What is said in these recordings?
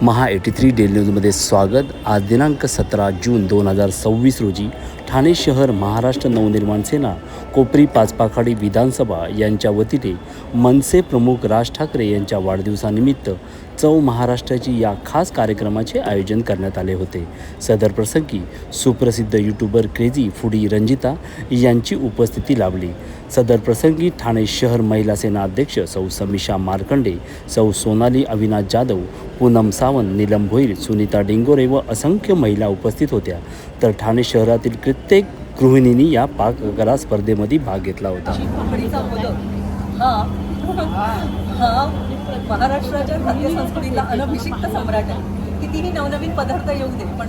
महा 83 daily न्यूजमध्ये स्वागत। आज दिनांक 17 जून 2026 रोजी ठाणे शहर महाराष्ट्र नवनिर्माण सेना कोपरी पाचपाखाडी विधानसभा यांच्या वतीने मनसे प्रमुख राज ठाकरे यांच्या वाढदिवसानिमित्त चौ महाराष्ट्राची या खास कार्यक्रमाचे आयोजन करण्यात आले होते। सदर प्रसंगी सुप्रसिद्ध यूट्यूबर क्रेझी फूडी रंजिता यांची उपस्थिती लाभली। सदर प्रसंगी ठाणे शहर महिला सेना अध्यक्ष सौ समीक्षा मार्कंडे, सौ सोनाली अविनाश जाधव, पूनम सावंत, नीलम भोईर, सुनीता डिंगोरे व असंख्य महिला उपस्थित होत्या। तर ठाणे शहरातील प्रत्येक गृहिणींनी या पाककला स्पर्धेमध्ये भाग घेतला होता। हा महाराष्ट्राच्या खाद्य संस्कृतीला अनभिषिक्त सम्राट आहे। कितीही नवनवीन पदार्थ येऊ दे, पण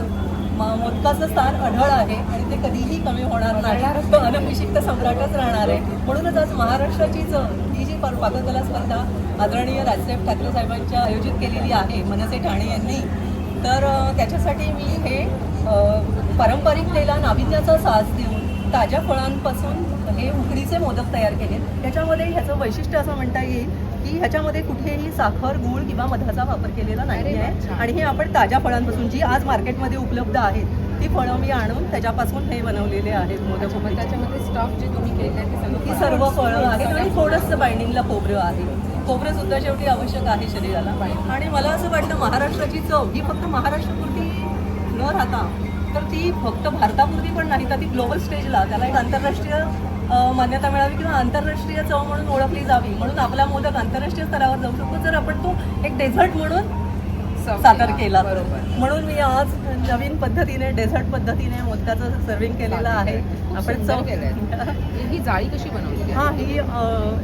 मोदकाचं स्थान अढळ आहे आणि ते कधीही कमी होणार नाही। तो अनभिषिक्त सम्राटच राहणार आहे। म्हणूनच आज महाराष्ट्राचीच ही जी पाककला स्पर्धा आदरणीय राजसाहेब ठाकरे साहेबांच्या आयोजित केलेली आहे मनसे ठाणे यांनी, तर त्याच्यासाठी मी हे पारंपरिकतेला नाविन्याचा साज देऊन ताज्या फळांपासून हे उकडीचे मोदक तयार केले। त्याच्यामध्ये ह्याचं वैशिष्ट्य असं म्हणता येईल की ह्याच्यामध्ये कुठेही साखर, गूळ किंवा मधाचा वापर केलेला नाही आहे आणि हे आपण ताज्या फळांपासून जी आज मार्केटमध्ये उपलब्ध आहेत ती फळं मी आणून त्याच्यापासून हे बनवलेले आहेत मोदक। त्याच्यामध्ये स्टफ जे तुम्ही केले ती सर्व फळं आहेत आणि थोडंसं बाइंडिंगला खोबरं आहे। खोबरं सुद्धा शेवटी आवश्यक आहे शरीराला। आणि मला असं वाटतं महाराष्ट्राची चव ही फक्त महाराष्ट्रापुरती न राहता तर ती फक्त भारतापुरती पण नाही, तर ती ग्लोबल स्टेजला त्याला एक आंतरराष्ट्रीय मान्यता मिळावी किंवा आंतरराष्ट्रीय चव म्हणून ओळखली जावी। म्हणून आपला मोदक आंतरराष्ट्रीय स्तरावर जाऊ शकतो जर आपण तो एक डेझर्ट म्हणून सादर केला। म्हणून मी आज नवीन पद्धतीने डेझर्ट पद्धतीने मोदकाचं सर्विंग केलेलं आहे। आपण चव ही जाळी कशी बनवली? हां, ही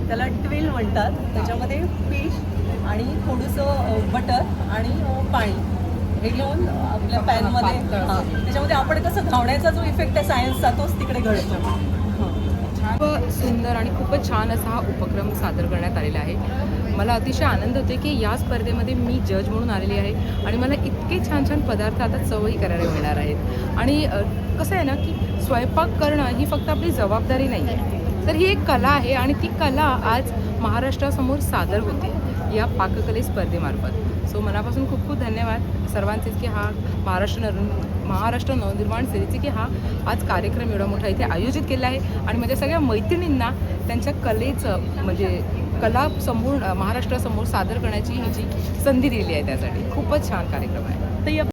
त्याला ट्विल म्हणतात। त्याच्यामध्ये फिश आणि थोडंसं बटर आणि पाणी हे घेऊन आपल्या पॅनमध्ये त्याच्यामध्ये आपण कसं धावण्याचा जो इफेक्ट आहे सायन्सचा तोच तिकडे घडतो। खूप सुंदर आणि खूपच छान असा हा उपक्रम सादर करण्यात आलेला आहे। मला अतिशय आनंद होते की या स्पर्धेमध्ये मी जज म्हणून आलेली आहे आणि मला इतके छान छान पदार्थ आता चवही करायला मिळणार आहेत। आणि कसं आहे ना की स्वयंपाक करणं ही फक्त आपली जबाबदारी नाही आहे, तर ही एक कला आहे आणि ती कला आज महाराष्ट्रासमोर सादर होते या पाककले स्पर्धेमार्फत। सो मनापासून खूप खूप धन्यवाद सर्वांचेच की हा महाराष्ट्र नवनिर्माण सेनेचे की हा आज कार्यक्रम एवढा मोठा इथे आयोजित केला आहे आणि माझ्या सगळ्या मैत्रिणींना त्यांच्या कलेचं म्हणजे कला समोर महाराष्ट्रासमोर सादर करण्याची ही जी संधी दिली आहे त्यासाठी खूपच छान कार्यक्रम आहे।